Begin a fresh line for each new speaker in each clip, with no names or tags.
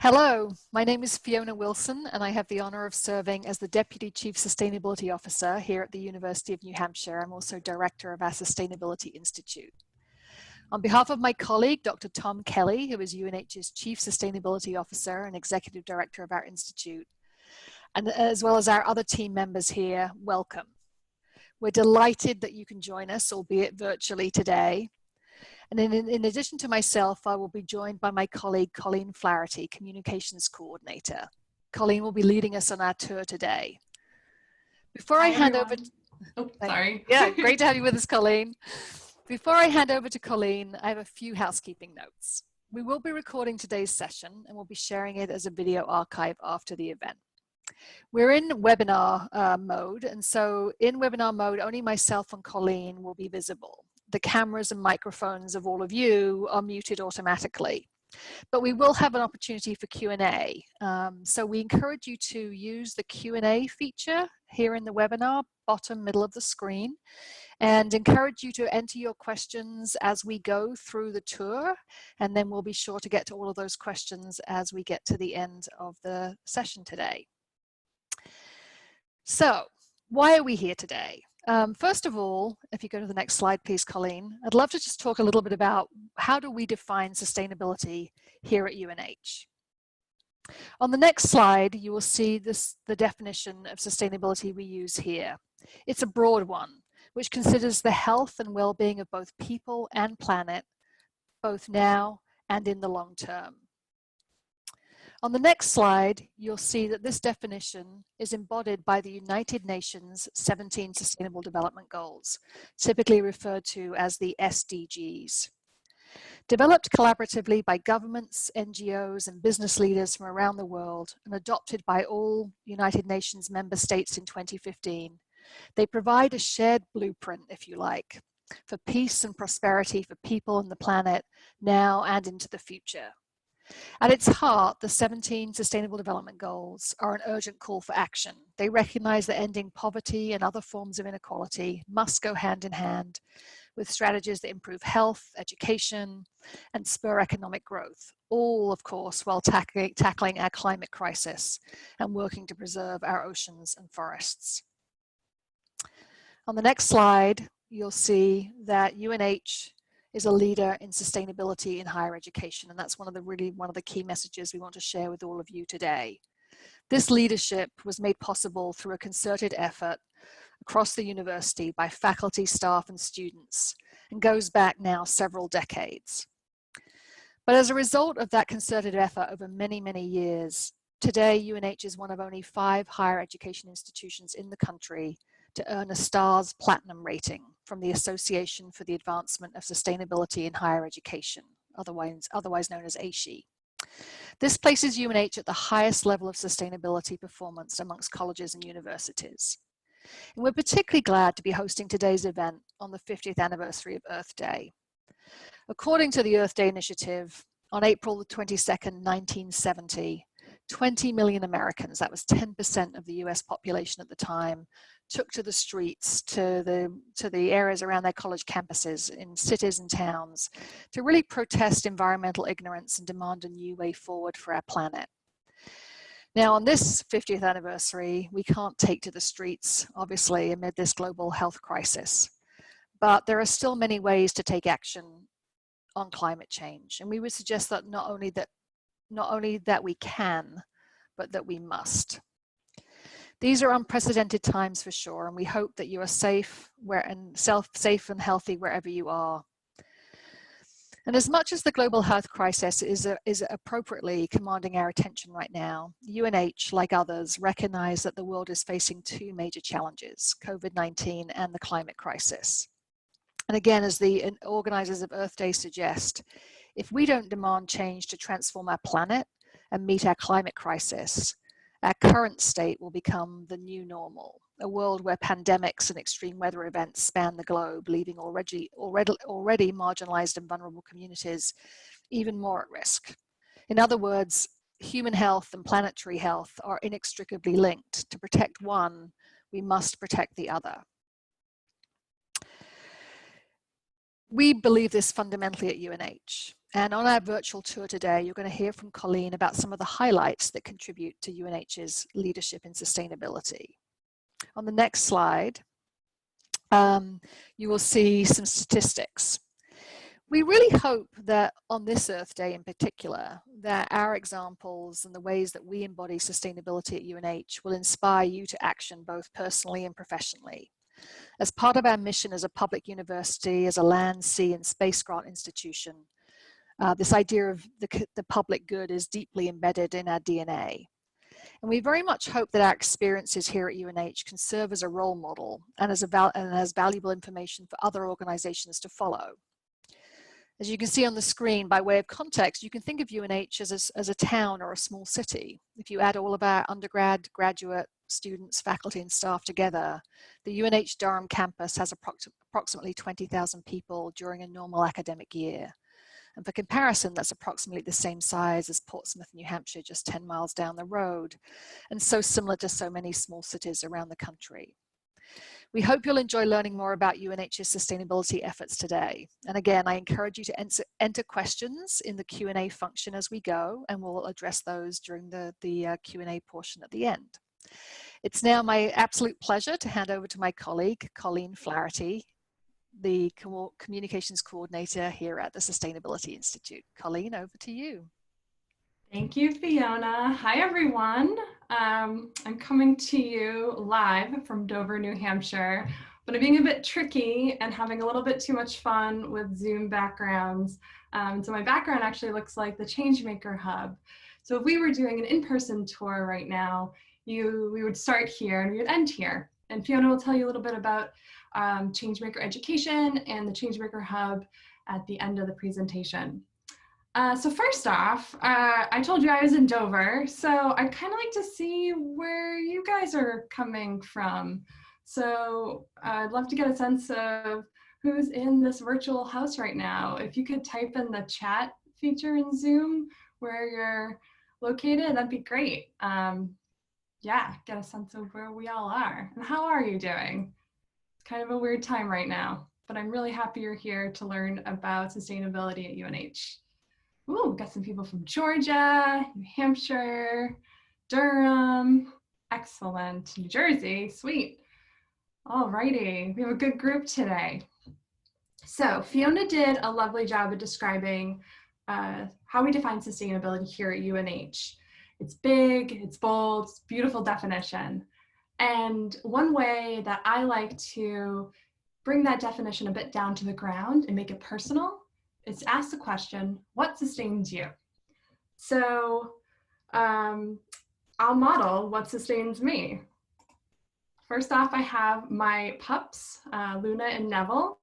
Hello, my name is Fiona Wilson and I have the honor of serving as the Deputy Chief Sustainability Officer here at the University of New Hampshire. I'm also Director of our Sustainability Institute. On behalf of my colleague, Dr. Tom Kelly, who is UNH's Chief Sustainability Officer and Executive Director of our Institute, and as well as our other team members here, welcome. We're delighted that you can join us, albeit virtually today. And in addition to myself, I will be joined by my colleague, Colleen Flaherty, Communications Coordinator. Colleen will be leading us on our tour today. Before I hand over,
sorry.
Yeah, great to have you with us, Colleen. Before I hand over to Colleen, I have a few housekeeping notes. We will be recording today's session and we'll be sharing it as a video archive after the event. We're in webinar mode, and so in webinar mode, only myself and Colleen will be visible. The cameras and microphones of all of you are muted automatically. But we will have an opportunity for Q&A. So we encourage you to use the Q&A feature here in the webinar, bottom middle of the screen, and encourage you to enter your questions as we go through the tour, and then we'll be sure to get to all of those questions as we get to the end of the session today. So, why are we here today? First of all, if you go to the next slide, please, Colleen, I'd love to just talk a little bit about how do we define sustainability here at UNH. On the next slide, you will see the definition of sustainability we use here. It's a broad one, which considers the health and well-being of both people and planet, both now and in the long term. On the next slide, you'll see that this definition is embodied by the United Nations 17 Sustainable Development Goals, typically referred to as the SDGs. Developed collaboratively by governments, NGOs, and business leaders from around the world and adopted by all United Nations member states in 2015, they provide a shared blueprint, if you like, for peace and prosperity for people and the planet now and into the future. At its heart, the 17 Sustainable Development Goals are an urgent call for action. They recognize that ending poverty and other forms of inequality must go hand in hand with strategies that improve health, education, and spur economic growth, all, of course, while tackling our climate crisis and working to preserve our oceans and forests. On the next slide, you'll see that UNH is a leader in sustainability in higher education, and that's one of the key messages we want to share with all of you today. This leadership was made possible through a concerted effort across the university by faculty, staff, and students, and goes back now several decades. But as a result of that concerted effort over many, many years, today UNH is one of only 5 higher education institutions in the country to earn a STARS Platinum rating from the Association for the Advancement of Sustainability in Higher Education, otherwise known as ASHE. This places UNH at the highest level of sustainability performance amongst colleges and universities. And we're particularly glad to be hosting today's event on the 50th anniversary of Earth Day. According to the Earth Day Initiative, on April 22nd, 1970, 20 million Americans, that was 10% of the US population at the time, took to the streets, to the areas around their college campuses, in cities and towns, to really protest environmental ignorance and demand a new way forward for our planet. Now, on this 50th anniversary, we can't take to the streets, obviously, amid this global health crisis. But there are still many ways to take action on climate change. And we would suggest that not only that we can, but that we must. These are unprecedented times for sure, and we hope that you are safe safe and healthy wherever you are. And as much as the global health crisis is appropriately commanding our attention right now, UNH, like others, recognize that the world is facing 2 major challenges, COVID-19 and the climate crisis. And again, as the organizers of Earth Day suggest, if we don't demand change to transform our planet and meet our climate crisis, our current state will become the new normal, a world where pandemics and extreme weather events span the globe, leaving already marginalized and vulnerable communities even more at risk. In other words, human health and planetary health are inextricably linked. To protect one, we must protect the other. We believe this fundamentally at UNH. And on our virtual tour today, you're going to hear from Colleen about some of the highlights that contribute to UNH's leadership in sustainability. On the next slide, you will see some statistics. We really hope that on this Earth Day in particular, that our examples and the ways that we embody sustainability at UNH will inspire you to action both personally and professionally. As part of our mission as a public university, as a land, sea, and space grant institution, this idea of the public good is deeply embedded in our DNA. And we very much hope that our experiences here at UNH can serve as a role model and as valuable information for other organizations to follow. As you can see on the screen, by way of context, you can think of UNH as a town or a small city. If you add all of our undergrad, graduate, students, faculty, and staff together, the UNH Durham campus has approximately 20,000 people during a normal academic year. And for comparison, that's approximately the same size as Portsmouth, New Hampshire, just 10 miles down the road, and so similar to so many small cities around the country. We hope you'll enjoy learning more about UNH's sustainability efforts today. And again, I encourage you to enter questions in the Q&A function as we go, and we'll address those during the Q&A portion at the end. It's now my absolute pleasure to hand over to my colleague, Colleen Flaherty, the communications coordinator here at the Sustainability Institute. Colleen, over to you.
Thank you, Fiona. Hi, everyone. I'm coming to you live from Dover, New Hampshire, but I'm being a bit tricky and having a little bit too much fun with Zoom backgrounds. So my background actually looks like the Changemaker Hub. So if we were doing an in-person tour right now, we would start here and we would end here. And Fiona will tell you a little bit about Changemaker education and the Changemaker Hub at the end of the presentation. So first off, I told you I was in Dover, so I'd kind of like to see where you guys are coming from. So I'd love to get a sense of who's in this virtual house right now. If you could type in the chat feature in Zoom where you're located, that'd be great. Yeah, get a sense of where we all are. And how are you doing? It's kind of a weird time right now, but I'm really happy you're here to learn about sustainability at UNH. Ooh, we've got some people from Georgia, New Hampshire, Durham, excellent, New Jersey, sweet. All righty, we have a good group today. So Fiona did a lovely job of describing how we define sustainability here at UNH. It's big, it's bold, it's a beautiful definition. And one way that I like to bring that definition a bit down to the ground and make it personal is to ask the question, what sustains you? So I'll model what sustains me. First off, I have my pups, Luna and Neville.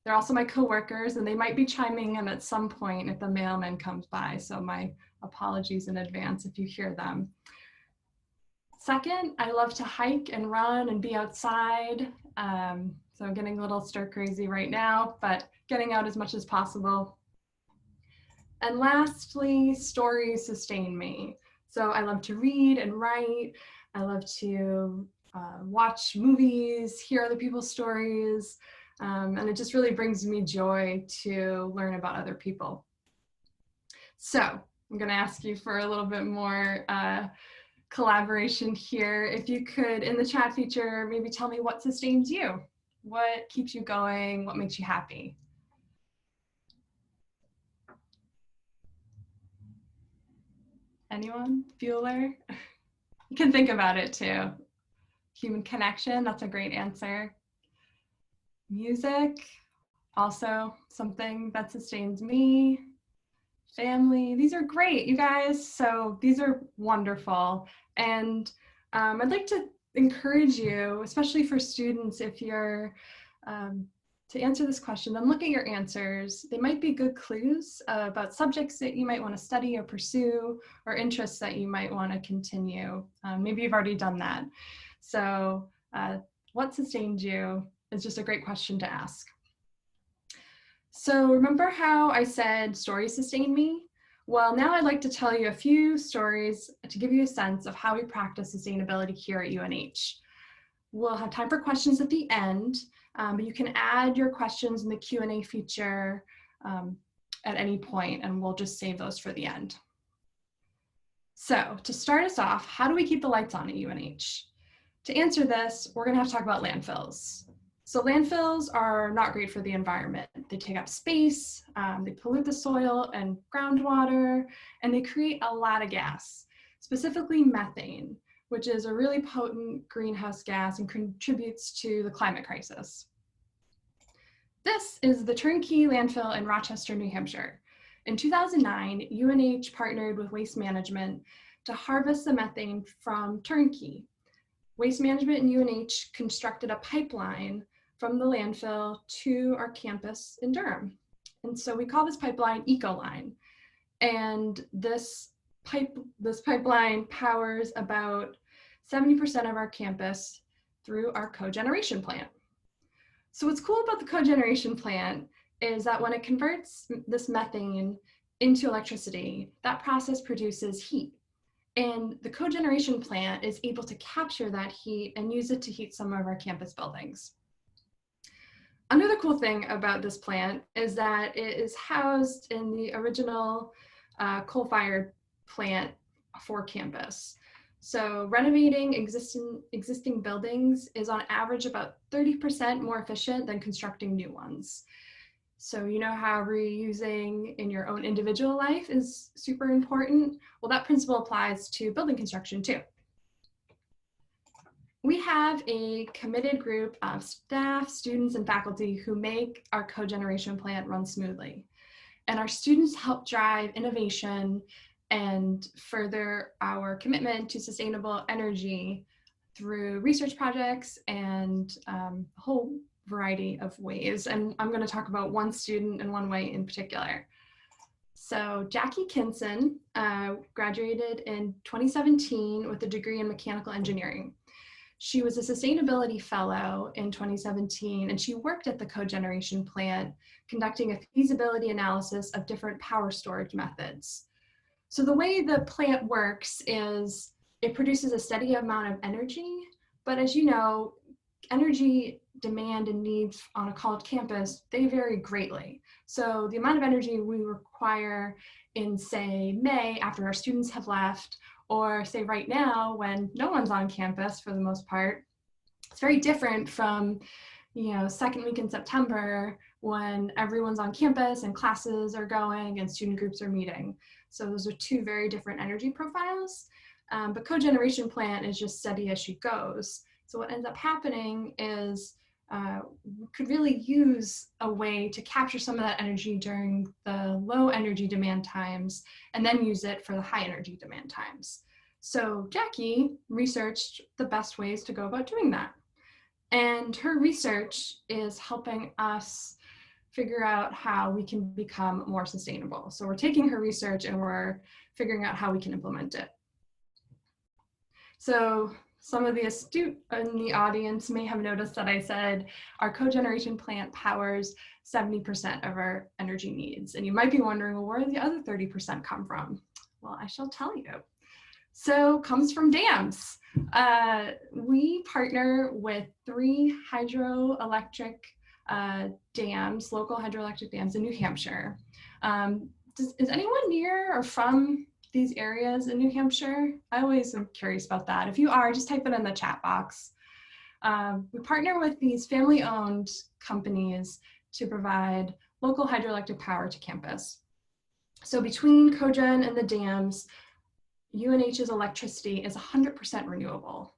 They're also my coworkers, and they might be chiming in at some point if the mailman comes by, so my apologies in advance if you hear them. Second, I love to hike and run and be outside. So I'm getting a little stir crazy right now, but getting out as much as possible. And lastly, stories sustain me. So I love to read and write. I love to watch movies, hear other people's stories. And it just really brings me joy to learn about other people. So I'm gonna ask you for a little bit more collaboration here. If you could, in the chat feature, maybe tell me what sustains you. What keeps you going? What makes you happy? Anyone? Bueller? You can think about it too. Human connection, that's a great answer. Music, also something that sustains me. Family, these are great, you guys. So these are wonderful. And I'd like to encourage you, especially for students, if you're to answer this question, then look at your answers. They might be good clues about subjects that you might want to study or pursue, or interests that you might want to continue. Maybe you've already done that. So what sustains you is just a great question to ask. So remember how I said stories sustain me? Well, now I'd like to tell you a few stories to give you a sense of how we practice sustainability here at UNH. We'll have time for questions at the end, but you can add your questions in the Q&A feature at any point, and we'll just save those for the end. So to start us off, how do we keep the lights on at UNH? To answer this, we're going to have to talk about landfills. So landfills are not great for the environment. They take up space, they pollute the soil and groundwater, and they create a lot of gas, specifically methane, which is a really potent greenhouse gas and contributes to the climate crisis. This is the Turnkey landfill in Rochester, New Hampshire. In 2009, UNH partnered with Waste Management to harvest the methane from Turnkey. Waste Management and UNH constructed a pipeline from the landfill to our campus in Durham. And so we call this pipeline Ecoline. And this pipeline powers about 70% of our campus through our cogeneration plant. So what's cool about the cogeneration plant is that when it converts this methane into electricity, that process produces heat. And the cogeneration plant is able to capture that heat and use it to heat some of our campus buildings. Another cool thing about this plant is that it is housed in the original coal-fired plant for campus. So renovating existing buildings is on average about 30% more efficient than constructing new ones. So you know how reusing in your own individual life is super important? Well, that principle applies to building construction too. We have a committed group of staff, students, and faculty who make our cogeneration plant run smoothly. And our students help drive innovation and further our commitment to sustainable energy through research projects and a whole variety of ways. And I'm going to talk about one student in one way in particular. So Jackie Kinson graduated in 2017 with a degree in mechanical engineering. She was a sustainability fellow in 2017, and she worked at the cogeneration plant conducting a feasibility analysis of different power storage methods. So the way the plant works is it produces a steady amount of energy, but as you know, energy demand and needs on a college campus, they vary greatly. So the amount of energy we require in, say, May after our students have left, or say right now when no one's on campus for the most part, it's very different from, second week in September when everyone's on campus and classes are going and student groups are meeting. So those are two very different energy profiles. But cogeneration plant is just steady as she goes. So what ends up happening is we could really use a way to capture some of that energy during the low energy demand times and then use it for the high energy demand times. So Jackie researched the best ways to go about doing that. And her research is helping us figure out how we can become more sustainable. So we're taking her research and we're figuring out how we can implement it. So some of the astute in the audience may have noticed that I said our cogeneration plant powers 70% of our energy needs. And you might be wondering, well, where do the other 30% come from? Well, I shall tell you. So comes from dams. We partner with 3 hydroelectric dams, local hydroelectric dams in New Hampshire. Is anyone near or from these areas in New Hampshire? I always am curious about that. If you are, just type it in the chat box. We partner with these family-owned companies to provide local hydroelectric power to campus. So between cogen and the dams, UNH's electricity is 100% renewable.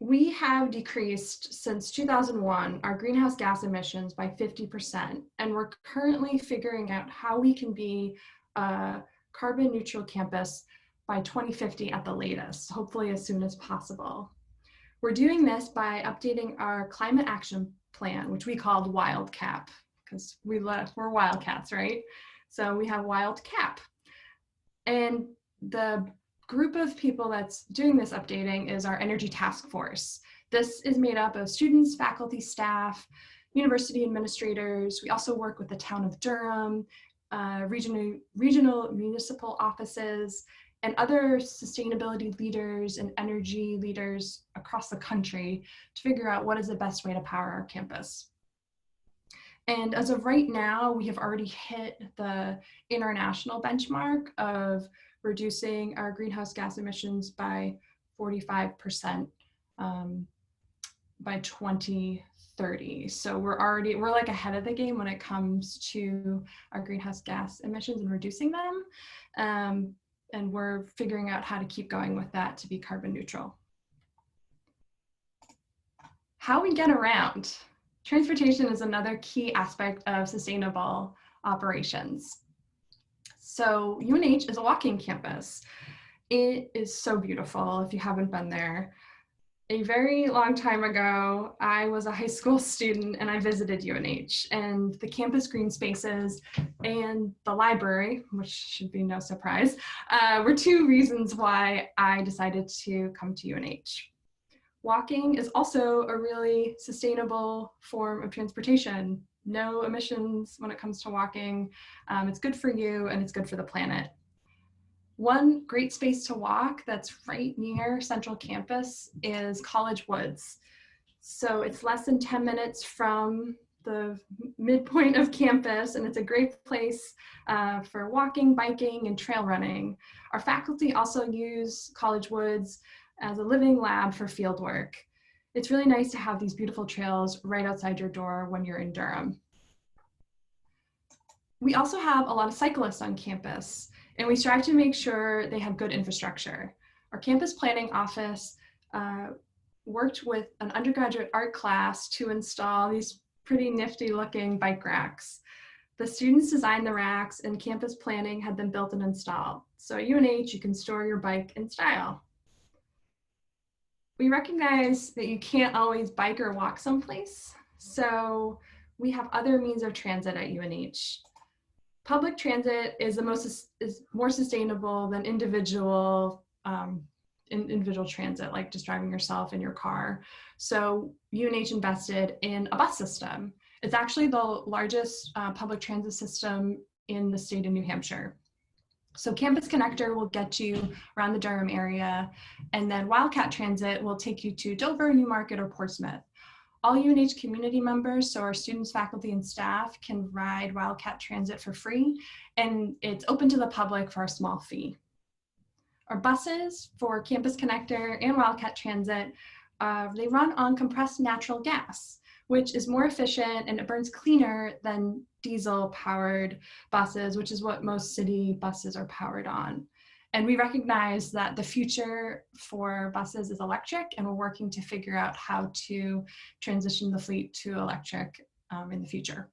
We have decreased since 2001 our greenhouse gas emissions by 50%, and we're currently figuring out how we can be a carbon neutral campus by 2050 at the latest, hopefully as soon as possible. We're doing this by updating our climate action plan, which we called WildCap, because we're wildcats, right? So we have WildCap. And the group of people that's doing this updating is our Energy Task Force. This is made up of students, faculty, staff, university administrators. We also work with the town of Durham, regional municipal offices, and other sustainability leaders and energy leaders across the country to figure out what is the best way to power our campus. And as of right now, we have already hit the international benchmark of reducing our greenhouse gas emissions by 45% by 2030. So we're like ahead of the game when it comes to our greenhouse gas emissions and reducing them. And we're figuring out how to keep going with that to be carbon neutral. How we get around. Transportation is another key aspect of sustainable operations. So UNH is a walking campus. It is so beautiful if you haven't been there. A very long time ago, I was a high school student and I visited UNH, and the campus green spaces and the library, which should be no surprise, were two reasons why I decided to come to UNH. Walking is also a really sustainable form of transportation. No emissions when it comes to walking. It's good for you and it's good for the planet. One great space to walk that's right near Central Campus is College Woods. So it's less than 10 minutes from the midpoint of campus, and it's a great place for walking, biking, and trail running. Our faculty also use College Woods as a living lab for field work. It's really nice to have these beautiful trails right outside your door when you're in Durham. We also have a lot of cyclists on campus, and we strive to make sure they have good infrastructure. Our campus planning office worked with an undergraduate art class to install these pretty nifty looking bike racks. The students designed the racks and campus planning had them built and installed. So at UNH, you can store your bike in style. We recognize that you can't always bike or walk someplace, so we have other means of transit at UNH. Public transit is more sustainable than individual transit, like just driving yourself in your car. So UNH invested in a bus system. It's actually the largest public transit system in the state of New Hampshire. So Campus Connector will get you around the Durham area, and then Wildcat Transit will take you to Dover, Newmarket, or Portsmouth. All UNH community members, so our students, faculty, and staff, can ride Wildcat Transit for free, and it's open to the public for a small fee. Our buses for Campus Connector and Wildcat Transit, they run on compressed natural gas, which is more efficient and it burns cleaner than diesel-powered buses, which is what most city buses are powered on. And we recognize that the future for buses is electric, and we're working to figure out how to transition the fleet to electric in the future.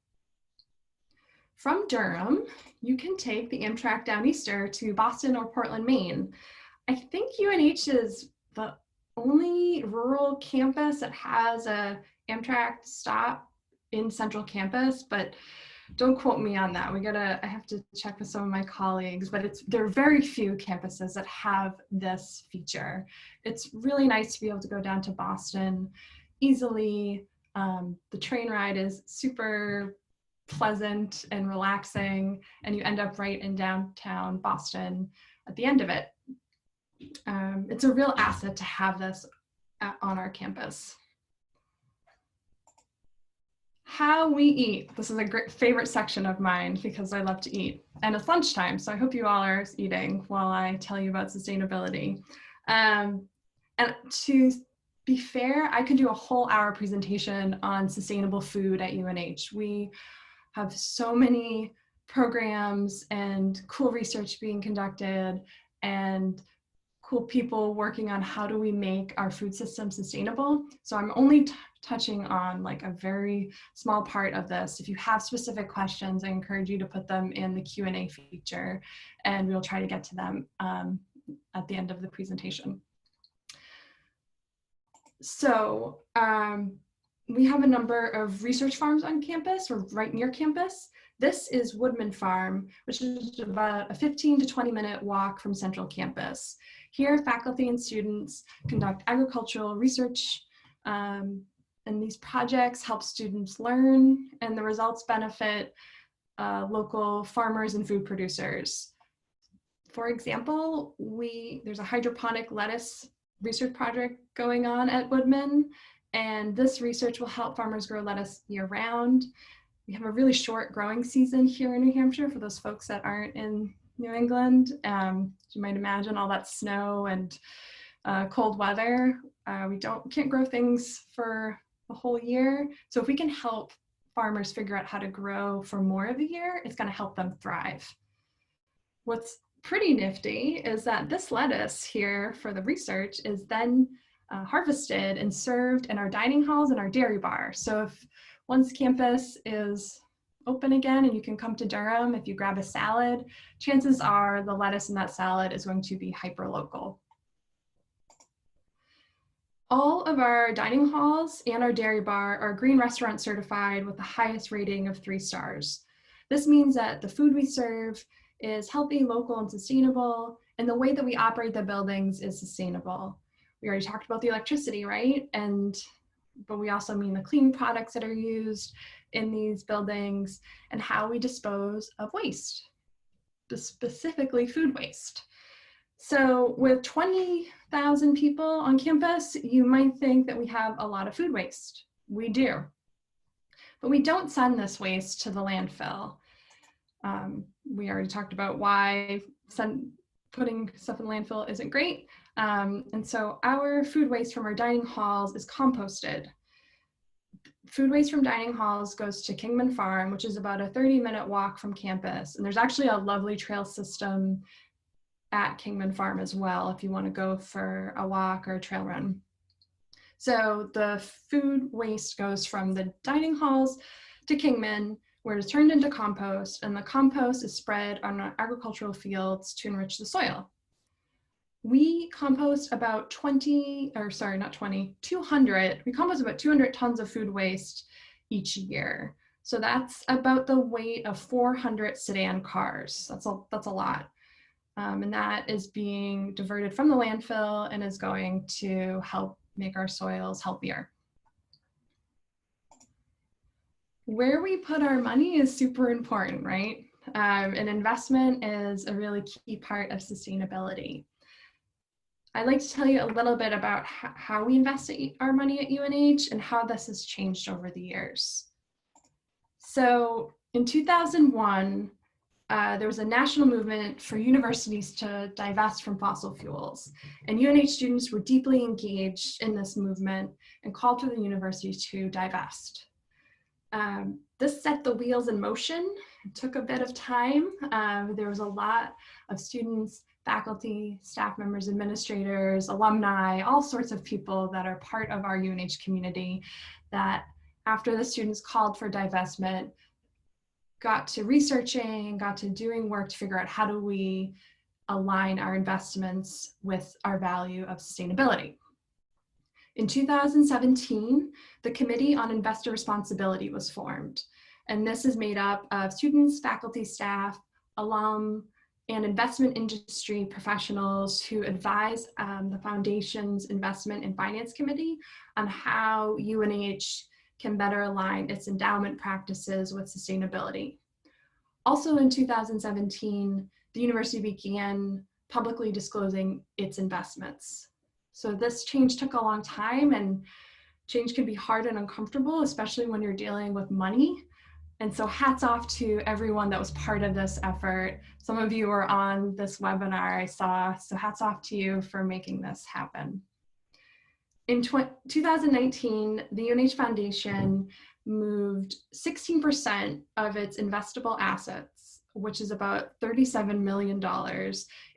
From Durham, you can take the Amtrak Downeaster to Boston or Portland, Maine. I think UNH is the only rural campus that has a Amtrak stop in Central Campus, but don't quote me on that. I have to check with some of my colleagues, but there are very few campuses that have this feature. It's really nice to be able to go down to Boston easily. The train ride is super pleasant and relaxing, and you end up right in downtown Boston at the end of it. It's a real asset to have this on our campus. How we eat. This is a great favorite section of mine because I love to eat. And it's lunchtime, so I hope you all are eating while I tell you about sustainability. And to be fair, I could do a whole hour presentation on sustainable food at UNH. We have so many programs and cool research being conducted and cool people working on how do we make our food system sustainable. So I'm only touching on like a very small part of this. If you have specific questions, I encourage you to put them in the Q&A feature, and we'll try to get to them at the end of the presentation. So we have a number of research farms on campus or right near campus. This is Woodman Farm, which is about a 15 to 20 minute walk from Central Campus. Here, faculty and students conduct agricultural research, and these projects help students learn, and the results benefit local farmers and food producers. For example, there's a hydroponic lettuce research project going on at Woodman, and this research will help farmers grow lettuce year-round. we have a really short growing season here in New Hampshire for those folks that aren't in New England. You might imagine all that snow and cold weather. We can't grow things for the whole year. So if we can help farmers figure out how to grow for more of the year, it's going to help them thrive. What's pretty nifty is that this lettuce here for the research is then harvested and served in our dining halls and our dairy bar. So if once campus is open again and you can come to Durham, if you grab a salad, chances are the lettuce in that salad is going to be hyper-local. All of our dining halls and our dairy bar are green restaurant certified with the highest rating of 3 stars. This means that the food we serve is healthy, local, and sustainable, and the way that we operate the buildings is sustainable. We already talked about the electricity, right? But we also mean the cleaning products that are used in these buildings and how we dispose of waste, specifically food waste. So with 20,000 people on campus, you might think that we have a lot of food waste. We do. But we don't send this waste to the landfill. We already talked about why putting stuff in the landfill isn't great. And so our food waste from our dining halls is composted. Food waste from dining halls goes to Kingman Farm, which is about a 30-minute walk from campus. And there's actually a lovely trail system at Kingman Farm as well, if you want to go for a walk or a trail run. So the food waste goes from the dining halls to Kingman, where it's turned into compost, and the compost is spread on agricultural fields to enrich the soil. We compost about 200 tons of food waste each year. So that's about the weight of 400 sedan cars. That's a lot. And that is being diverted from the landfill and is going to help make our soils healthier. Where we put our money is super important, right? An investment is a really key part of sustainability. I'd like to tell you a little bit about how we invest our money at UNH and how this has changed over the years. So in 2001, there was a national movement for universities to divest from fossil fuels. And UNH students were deeply engaged in this movement and called for the university to divest. This set the wheels in motion. It took a bit of time. There was a lot of students, faculty, staff members, administrators, alumni, all sorts of people that are part of our UNH community that after the students called for divestment, got to researching, got to doing work to figure out how do we align our investments with our value of sustainability. In 2017, the Committee on Investor Responsibility was formed, and this is made up of students, faculty, staff, alum, and investment industry professionals who advise the Foundation's Investment and Finance Committee on how UNH can better align its endowment practices with sustainability. Also in 2017, the university began publicly disclosing its investments. So this change took a long time, and change can be hard and uncomfortable, especially when you're dealing with money. And so hats off to everyone that was part of this effort. Some of you were on this webinar I saw, so hats off to you for making this happen. In 2019, the UNH Foundation moved 16% of its investable assets, which is about $37 million,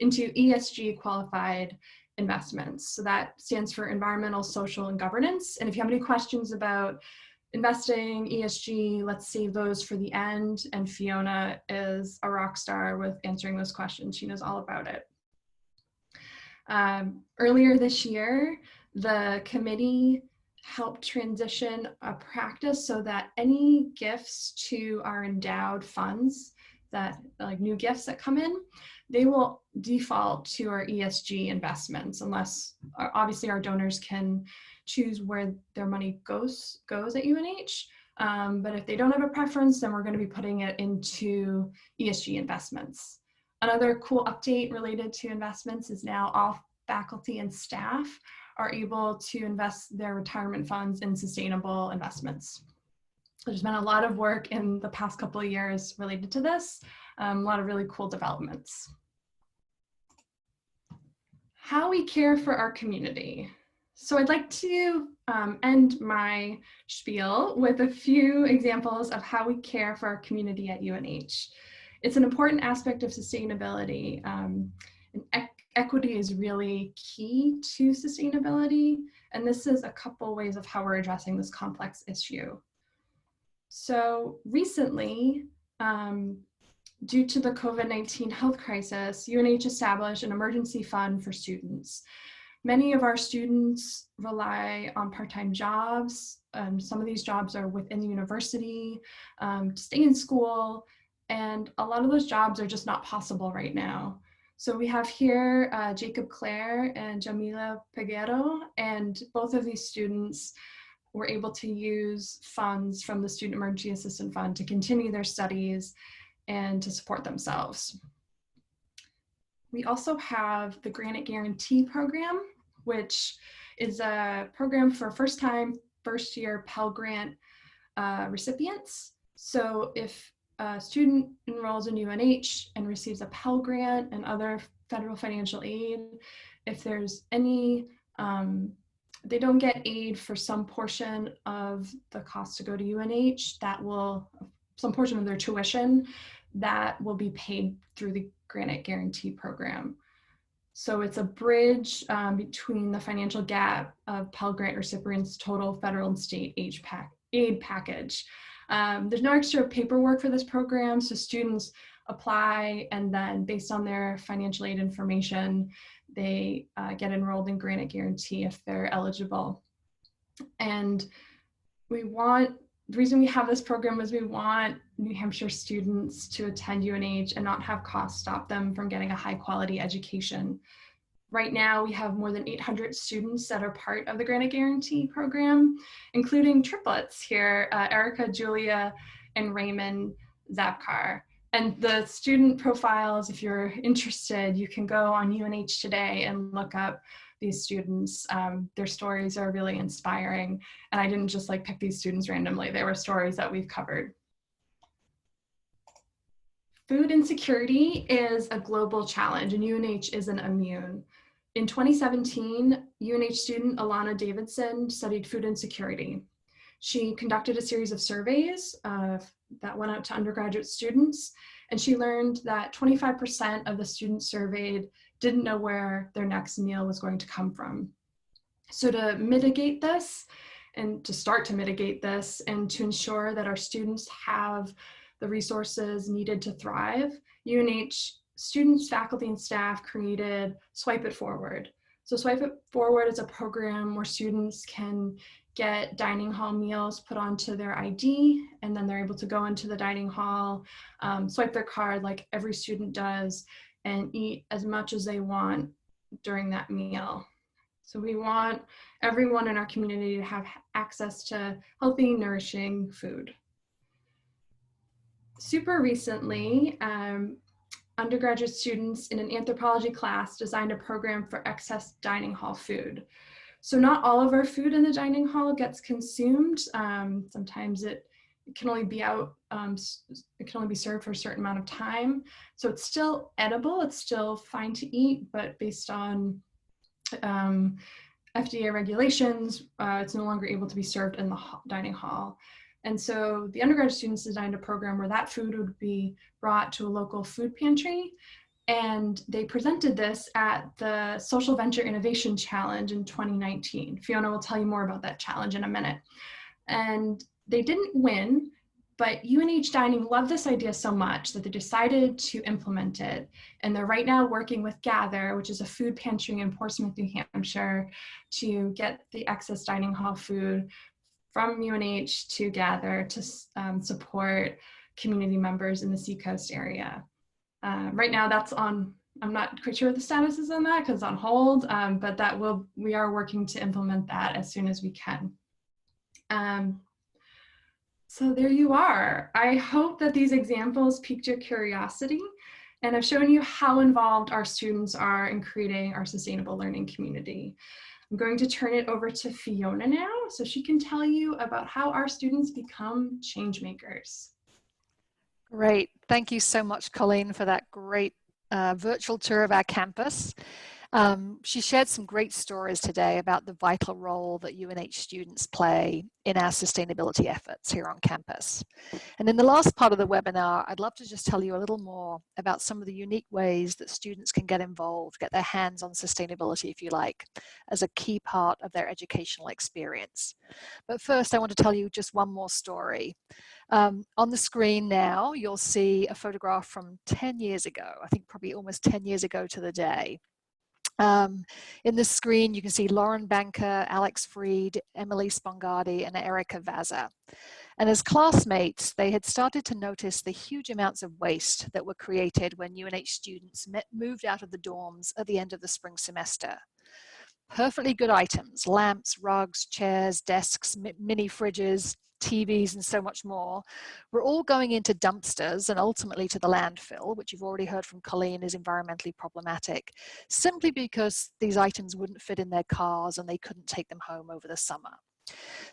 into ESG qualified investments. So that stands for environmental, social, and governance. And if you have any questions about investing, ESG, let's save those for the end. And Fiona is a rock star with answering those questions. She knows all about it. Earlier this year, the committee helped transition a practice so that any gifts to our endowed funds, that like new gifts that come in, they will default to our ESG investments, unless obviously our donors can choose where their money goes at UNH. But if they don't have a preference, then we're going to be putting it into ESG investments. Another cool update related to investments is now all faculty and staff are able to invest their retirement funds in sustainable investments. There's been a lot of work in the past couple of years related to this, a lot of really cool developments. How we care for our community. So I'd like to end my spiel with a few examples of how we care for our community at UNH. It's an important aspect of sustainability. And equity is really key to sustainability. And this is a couple ways of how we're addressing this complex issue. So recently, due to the COVID-19 health crisis, UNH established an emergency fund for students. Many of our students rely on part-time jobs. Some of these jobs are within the university to stay in school, and a lot of those jobs are just not possible right now. So we have here Jacob Clare and Jamila Peguero, and both of these students were able to use funds from the Student Emergency Assistance Fund to continue their studies and to support themselves. We also have the Granite Guarantee Program, which is a program for first-time, first-year Pell Grant recipients. So if a student enrolls in UNH and receives a Pell Grant and other federal financial aid, if there's any, they don't get aid for some portion of the cost to go to UNH, that will, some portion of their tuition, that will be paid through the Granite Guarantee Program. So it's a bridge between the financial gap of Pell Grant recipients' total federal and state aid package. There's no extra paperwork for this program, so students apply, and then based on their financial aid information, they get enrolled in Granite Guarantee if they're eligible. And the reason we have this program is we want New Hampshire students to attend UNH and not have costs stop them from getting a high quality education. Right now, we have more than 800 students that are part of the Granite Guarantee Program, including triplets here, Erica, Julia, and Raymond Zapkar. And the student profiles, if you're interested, you can go on UNH Today and look up these students. Their stories are really inspiring. And I didn't just like pick these students randomly. They were stories that we've covered. Food insecurity is a global challenge, and UNH isn't immune. In 2017, UNH student Alana Davidson studied food insecurity. She conducted a series of surveys that went out to undergraduate students, and she learned that 25% of the students surveyed didn't know where their next meal was going to come from. So to mitigate this, and to start to mitigate this, and to ensure that our students have the resources needed to thrive, UNH students, faculty, and staff created Swipe It Forward. So Swipe It Forward is a program where students can get dining hall meals put onto their ID, and then they're able to go into the dining hall, swipe their card like every student does, and eat as much as they want during that meal. So we want everyone in our community to have access to healthy, nourishing food. Super recently, undergraduate students in an anthropology class designed a program for excess dining hall food. So not all of our food in the dining hall gets consumed. Sometimes it can only be out, it can only be served for a certain amount of time. So it's still edible, it's still fine to eat, but based on FDA regulations, it's no longer able to be served in the dining hall. And so the undergraduate students designed a program where that food would be brought to a local food pantry. And they presented this at the Social Venture Innovation Challenge in 2019. Fiona will tell you more about that challenge in a minute. And they didn't win, but UNH Dining loved this idea so much that they decided to implement it. And they're right now working with Gather, which is a food pantry in Portsmouth, New Hampshire, to get the excess dining hall food from UNH to Gather to support community members in the Seacoast area. Right now that's on, I'm not quite sure what the status is on that because it's on hold, but we are working to implement that as soon as we can. So there you are. I hope that these examples piqued your curiosity, and I've shown you how involved our students are in creating our sustainable learning community. I'm going to turn it over to Fiona now so she can tell you about how our students become changemakers.
Great. Thank you so much, Colleen, for that great virtual tour of our campus. She shared some great stories today about the vital role that UNH students play in our sustainability efforts here on campus. And in the last part of the webinar, I'd love to just tell you a little more about some of the unique ways that students can get involved, get their hands on sustainability, if you like, as a key part of their educational experience. But first, I want to tell you just one more story. On the screen now, you'll see a photograph from 10 years ago, I think probably almost 10 years ago to the day. In this screen, you can see Lauren Banker, Alex Freed, Emily Spongardi, and Erica Vaza. And as classmates, they had started to notice the huge amounts of waste that were created when UNH students moved out of the dorms at the end of the spring semester. Perfectly good items, lamps, rugs, chairs, desks, mini fridges, TVs, and so much more, were all going into dumpsters and ultimately to the landfill, which you've already heard from Colleen is environmentally problematic, simply because these items wouldn't fit in their cars and they couldn't take them home over the summer.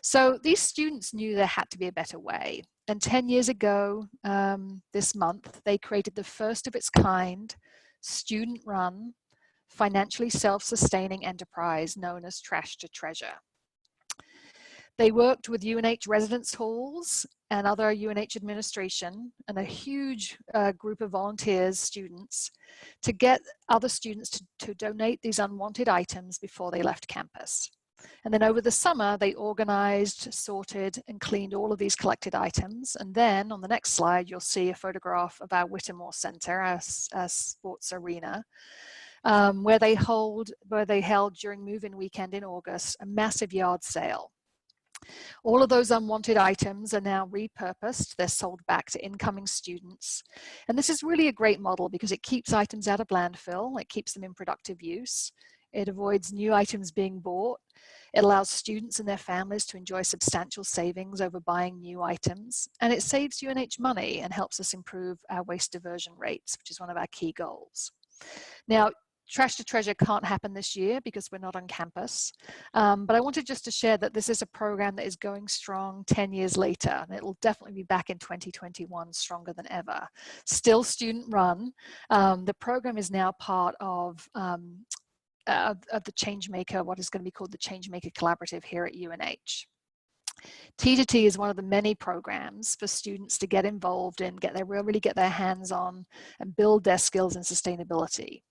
So these students knew there had to be a better way. And 10 years ago, this month, they created the first of its kind, student-run, financially self-sustaining enterprise known as Trash to Treasure. They worked with UNH residence halls and other UNH administration and a huge group of volunteers, students, to get other students to donate these unwanted items before they left campus. And then over the summer, they organized, sorted, and cleaned all of these collected items. And then on the next slide, you'll see a photograph of our Whittemore Center, our sports arena, where they held during move-in weekend in August, a massive yard sale. All of those unwanted items are now repurposed. They're sold back to incoming students. And this is really a great model because it keeps items out of landfill. It keeps them in productive use. It avoids new items being bought. It allows students and their families to enjoy substantial savings over buying new items. And it saves UNH money and helps us improve our waste diversion rates, which is one of our key goals. Now, Trash to Treasure can't happen this year because we're not on campus. But I wanted just to share that this is a program that is going strong 10 years later, and it will definitely be back in 2021 stronger than ever. Still student run. The program is now part of the Changemaker, what is going to be called the Changemaker Collaborative here at UNH. T2T is one of the many programs for students to get involved in, really get their hands on and build their skills in sustainability.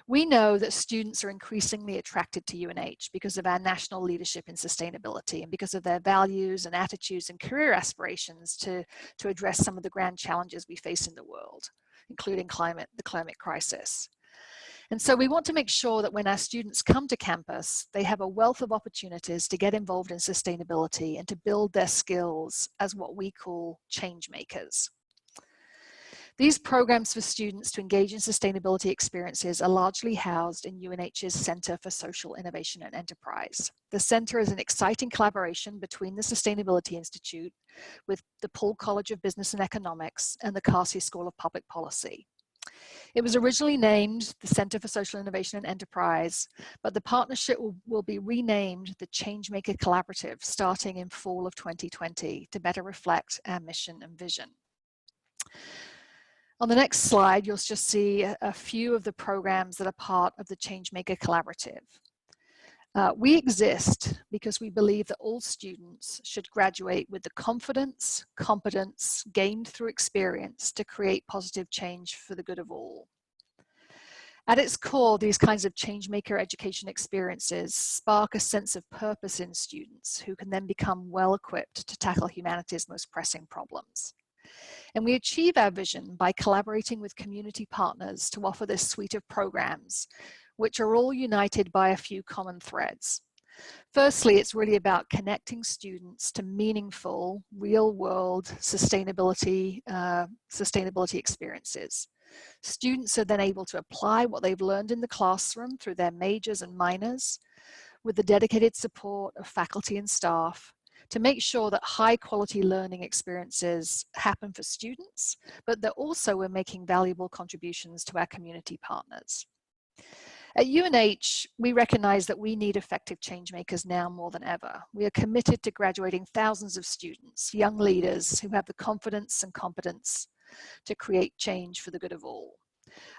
We know that students are increasingly attracted to UNH because of our national leadership in sustainability and because of their values and attitudes and career aspirations to address some of the grand challenges we face in the world, including the climate crisis. And so we want to make sure that when our students come to campus, they have a wealth of opportunities to get involved in sustainability and to build their skills as what we call change makers. These programs for students to engage in sustainability experiences are largely housed in UNH's Center for Social Innovation and Enterprise. The center is an exciting collaboration between the Sustainability Institute with the Paul College of Business and Economics and the Carsey School of Public Policy. It was originally named the Center for Social Innovation and Enterprise, but the partnership will be renamed the Changemaker Collaborative starting in fall of 2020 to better reflect our mission and vision. On the next slide, you'll just see a few of the programs that are part of the Changemaker Collaborative. We exist because we believe that all students should graduate with the confidence, competence gained through experience to create positive change for the good of all. At its core, these kinds of changemaker education experiences spark a sense of purpose in students who can then become well equipped to tackle humanity's most pressing problems. And we achieve our vision by collaborating with community partners to offer this suite of programs, which are all united by a few common threads. Firstly, it's really about connecting students to meaningful, real-world sustainability experiences. Students are then able to apply what they've learned in the classroom through their majors and minors, with the dedicated support of faculty and staff, to make sure that high quality learning experiences happen for students, but that also we're making valuable contributions to our community partners. At UNH, we recognize that we need effective change makers now more than ever. We are committed to graduating thousands of students, young leaders who have the confidence and competence to create change for the good of all.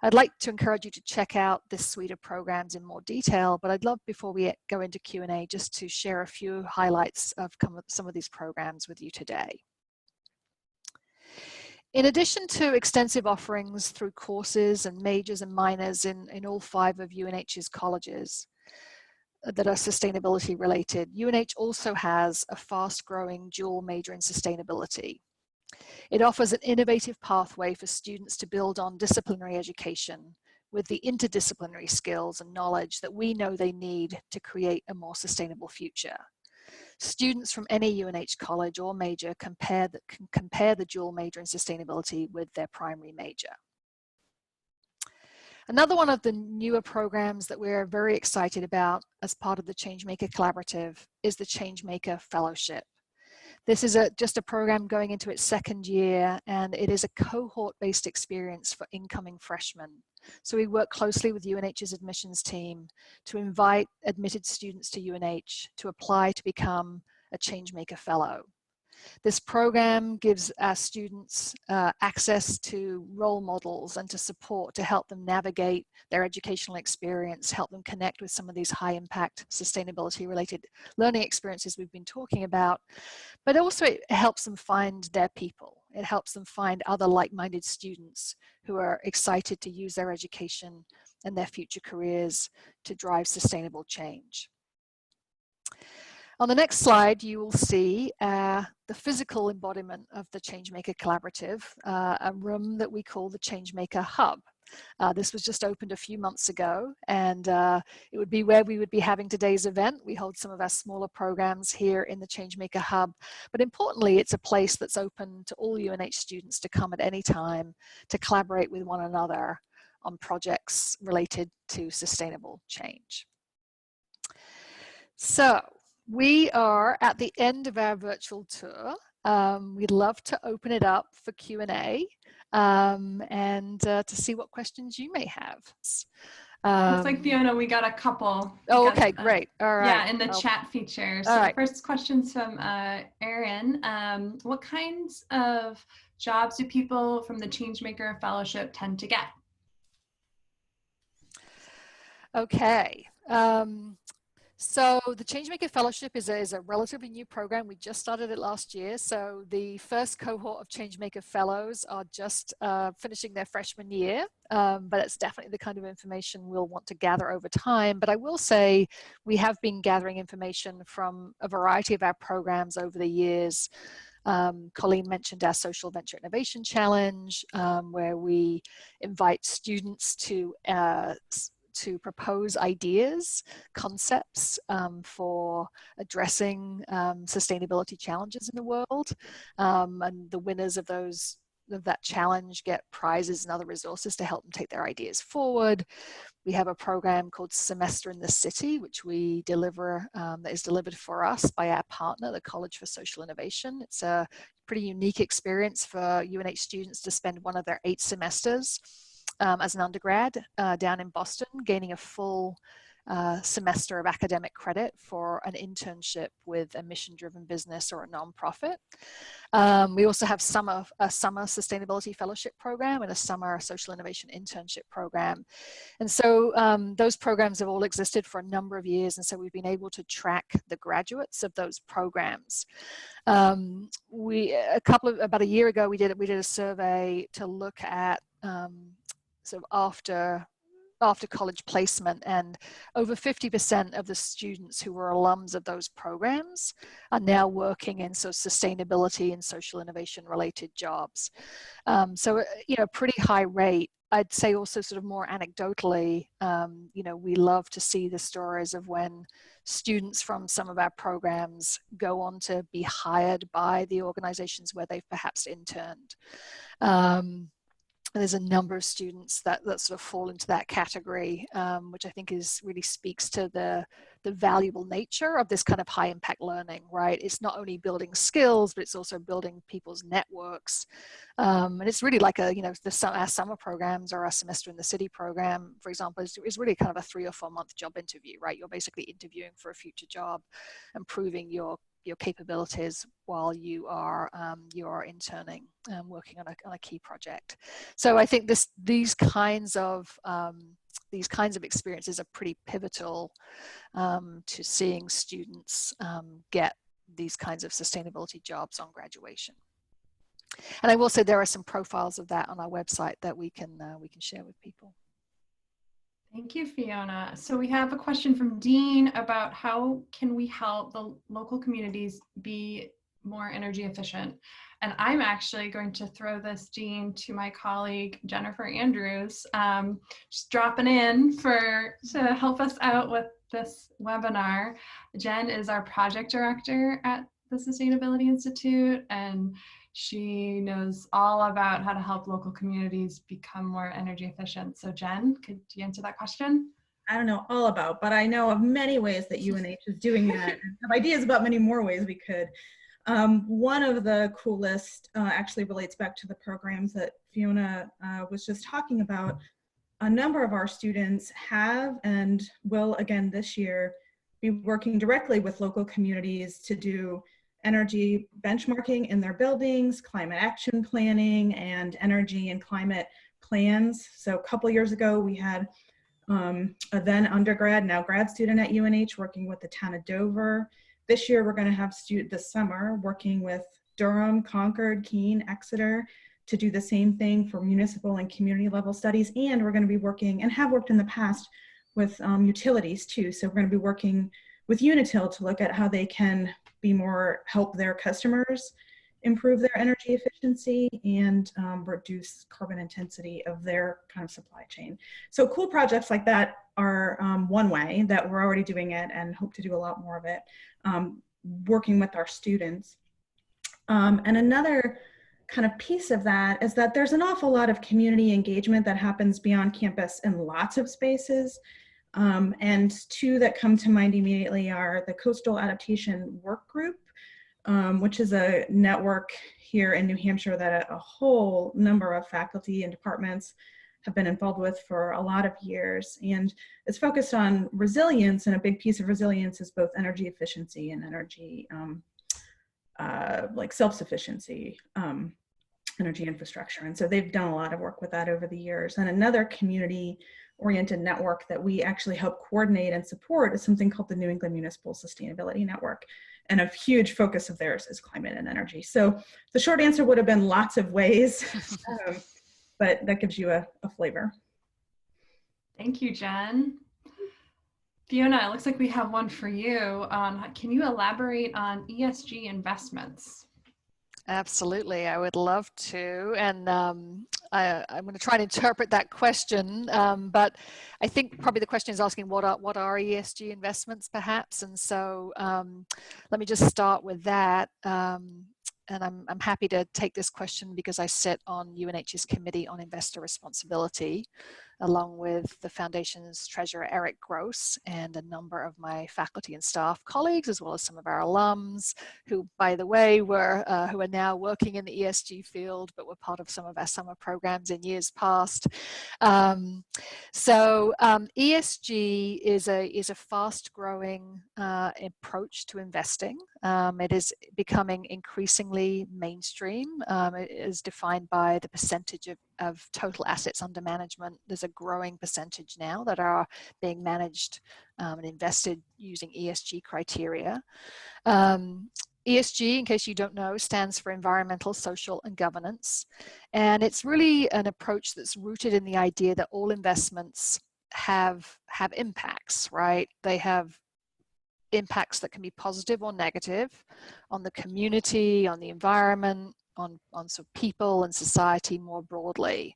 I'd like to encourage you to check out this suite of programs in more detail, but I'd love, before we go into Q&A, just to share a few highlights of some of these programs with you today. In addition to extensive offerings through courses and majors and minors in all 5 of UNH's colleges that are sustainability related, UNH also has a fast-growing dual major in sustainability. It offers an innovative pathway for students to build on disciplinary education with the interdisciplinary skills and knowledge that we know they need to create a more sustainable future. Students from any UNH college or major can compare the dual major in sustainability with their primary major. Another one of the newer programs that we're very excited about as part of the Changemaker Collaborative is the Changemaker Fellowship. This is just a program going into its 2nd year, and it is a cohort-based experience for incoming freshmen. So we work closely with UNH's admissions team to invite admitted students to UNH to apply to become a Changemaker Fellow. This program gives our students access to role models and to support to help them navigate their educational experience, help them connect with some of these high impact sustainability related learning experiences we've been talking about, but also it helps them find their people. It helps them find other like-minded students who are excited to use their education and their future careers to drive sustainable change. On the next slide, you will see the physical embodiment of the Changemaker Collaborative, a room that we call the Changemaker Hub. This was just opened a few months ago, and it would be where we would be having today's event. We hold some of our smaller programs here in the Changemaker Hub, but importantly, it's a place that's open to all UNH students to come at any time to collaborate with one another on projects related to sustainable change. So, we are at the end of our virtual tour. We'd love to open it up for Q&A and to see what questions you may have.
Looks like, Fiona, we got a couple.
Okay, great. All right.
Yeah, in the chat feature. So the first question's from Erin. What kinds of jobs do people from the Changemaker Fellowship tend to get?
Okay. So the Changemaker Fellowship is a relatively new program. We just started it last year. So the first cohort of Changemaker Fellows are just finishing their freshman year, but it's definitely the kind of information we'll want to gather over time. But I will say we have been gathering information from a variety of our programs over the years. Colleen mentioned our Social Venture Innovation Challenge, where we invite students to propose ideas, concepts for addressing sustainability challenges in the world. And the winners of that challenge get prizes and other resources to help them take their ideas forward. We have a program called Semester in the City, which we deliver, that is delivered for us by our partner, the College for Social Innovation. It's a pretty unique experience for UNH students to spend one of their 8 semesters as an undergrad down in Boston, gaining a full semester of academic credit for an internship with a mission-driven business or a nonprofit. We also have a summer sustainability fellowship program and a summer social innovation internship program. And so those programs have all existed for a number of years, and so we've been able to track the graduates of those programs. About a year ago, we did a survey to look at sort of after college placement, and over 50% of the students who were alums of those programs are now working in sustainability and social innovation related jobs. So, pretty high rate. I'd say also sort of more anecdotally, we love to see the stories of when students from some of our programs go on to be hired by the organizations where they've perhaps interned. there's a number of students that sort of fall into that category, which I think really speaks to the valuable nature of this kind of high impact learning, right? It's not only building skills, but it's also building people's networks. And it's really like our summer programs or our semester in the city program, for example, is really kind of a 3 or 4 month job interview, right? You're basically interviewing for a future job and proving your capabilities while you are interning, working on a key project. So I think these kinds of experiences are pretty pivotal to seeing students get these kinds of sustainability jobs on graduation. And I will say there are some profiles of that on our website that we can share with people.
Thank you, Fiona. So we have a question from Dean about how can we help the local communities be more energy efficient? And I'm actually going to throw this, Dean, to my colleague, Jennifer Andrews, just dropping in to help us out with this webinar. Jen is our project director at the Sustainability Institute, and she knows all about how to help local communities become more energy efficient. So Jen, could you answer that question?
I don't know all about, but I know of many ways that UNH is doing that, and have ideas about many more ways we could. One of the coolest actually relates back to the programs that Fiona was just talking about. A number of our students have and will again this year be working directly with local communities to do energy benchmarking in their buildings, climate action planning, and energy and climate plans. So a couple years ago, we had a then undergrad, now grad student at UNH working with the town of Dover. This year, we're going to have this summer working with Durham, Concord, Keene, Exeter to do the same thing for municipal and community level studies. And we're going to be working, and have worked in the past, with utilities too. So we're going to be working with Unitil to look at how they can help their customers improve their energy efficiency and reduce carbon intensity of their kind of supply chain. So cool projects like that are one way that we're already doing it and hope to do a lot more of it, working with our students. And another kind of piece of that is that there's an awful lot of community engagement that happens beyond campus in lots of spaces. And two that come to mind immediately are the Coastal Adaptation Work Group, which is a network here in New Hampshire that a whole number of faculty and departments have been involved with for a lot of years. And it's focused on resilience, and a big piece of resilience is both energy efficiency and energy, like self-sufficiency, energy infrastructure. And so they've done a lot of work with that over the years. And another community-oriented network that we actually help coordinate and support is something called the New England Municipal Sustainability Network. And a huge focus of theirs is climate and energy. So the short answer would have been lots of ways, but that gives you a flavor.
Thank you, Jen. Fiona, it looks like we have one for you. Can you elaborate on ESG investments?
Absolutely, I would love to, and I'm going to try and interpret that question. But I think probably the question is asking what are ESG investments, perhaps. And so let me just start with that. And I'm happy to take this question because I sit on UNH's Committee on Investor Responsibility, along with the Foundation's Treasurer, Eric Gross, and a number of my faculty and staff colleagues, as well as some of our alums, who, by the way, who are now working in the ESG field, but were part of some of our summer programs in years past. ESG is a fast-growing approach to investing. It is becoming increasingly mainstream. It is defined by the percentage of total assets under management. There's a growing percentage now that are being managed and invested using ESG criteria. ESG, in case you don't know, stands for environmental, social, and governance. And it's really an approach that's rooted in the idea that all investments have impacts, right? They have impacts that can be positive or negative on the community, on the environment, on sort of people and society more broadly.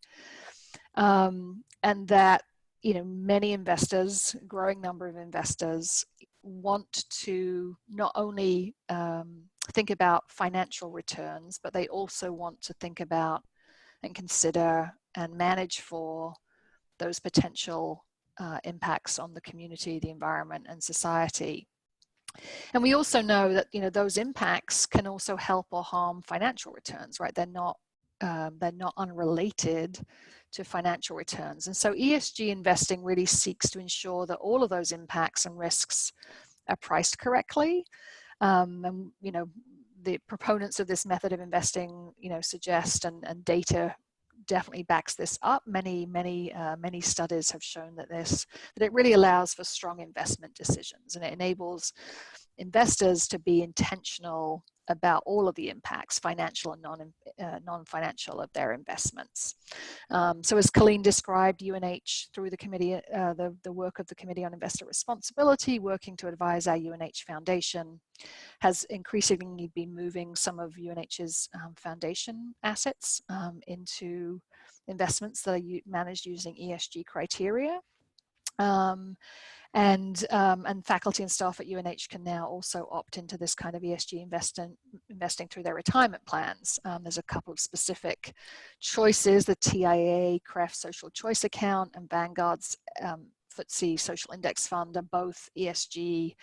And that, many investors, growing number of investors, want to not only think about financial returns, but they also want to think about and consider and manage for those potential impacts on the community, the environment, and society. And we also know that, you know, those impacts can also help or harm financial returns, right? They're not unrelated to financial returns. And so ESG investing really seeks to ensure that all of those impacts and risks are priced correctly. And, you know, the proponents of this method of investing, you know, suggest, and data definitely backs this up. Many studies have shown that it really allows for strong investment decisions, and it enables investors to be intentional about all of the impacts, financial and non-financial, of their investments. So as Colleen described, UNH, through the committee, the work of the Committee on Investor Responsibility, working to advise our UNH Foundation, has increasingly been moving some of UNH's foundation assets into investments that are managed using ESG criteria. And faculty and staff at UNH can now also opt into this kind of ESG investing through their retirement plans. There's a couple of specific choices: the TIA CREF Social Choice Account and Vanguard's FTSE Social Index Fund are both ESG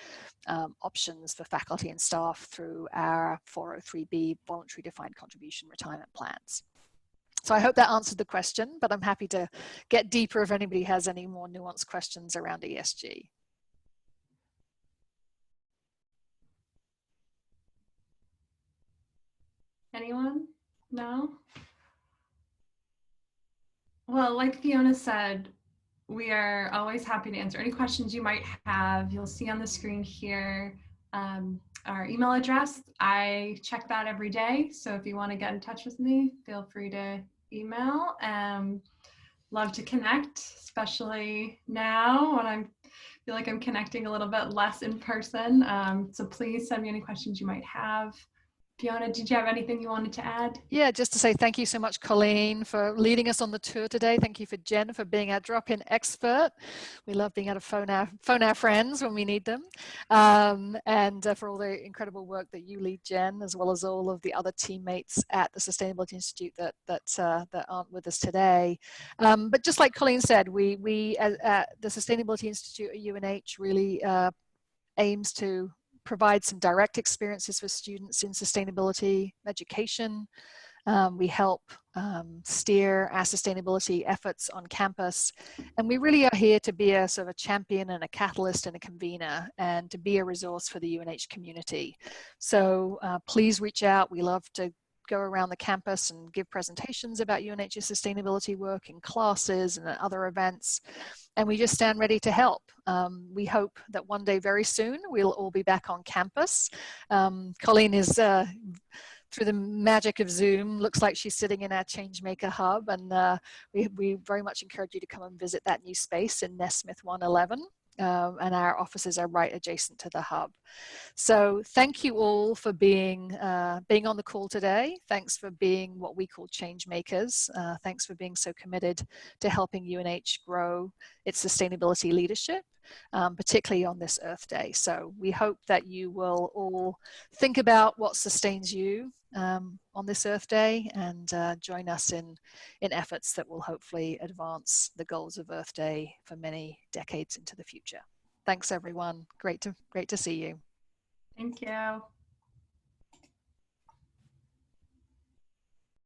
options for faculty and staff through our 403B voluntary defined contribution retirement plans. So I hope that answered the question, but I'm happy to get deeper if anybody has any more nuanced questions around ESG.
Anyone? No? Well, like Fiona said, we are always happy to answer any questions you might have. You'll see on the screen here our email address. I check that every day. So if you want to get in touch with me, feel free to email. Love to connect, especially now when I feel like I'm connecting a little bit less in person. So please send me any questions you might have. Fiona, did you have anything you wanted to add?
Yeah, just to say thank you so much, Colleen, for leading us on the tour today. Thank you for Jen for being our drop-in expert. We love being able to phone our friends when we need them. And for all the incredible work that you lead, Jen, as well as all of the other teammates at the Sustainability Institute that aren't with us today. But just like Colleen said, we at the Sustainability Institute at UNH really aims to provide some direct experiences for students in sustainability education. We help steer our sustainability efforts on campus, and we really are here to be a sort of a champion and a catalyst and a convener, and to be a resource for the UNH community. So please reach out. We love to go around the campus and give presentations about UNH's sustainability work in classes and at other events, and we just stand ready to help. We hope that one day very soon we'll all be back on campus. Colleen is through the magic of Zoom, looks like she's sitting in our Changemaker hub, and we very much encourage you to come and visit that new space in Nesmith 111. And our offices are right adjacent to the hub. So thank you all for being on the call today. Thanks for being what we call Changemakers. Thanks for being so committed to helping UNH grow its sustainability leadership, particularly on this Earth Day. So we hope that you will all think about what sustains you on this Earth Day, and join us in efforts that will hopefully advance the goals of Earth Day for many decades into the future. Thanks, everyone. Great to see you.
Thank you.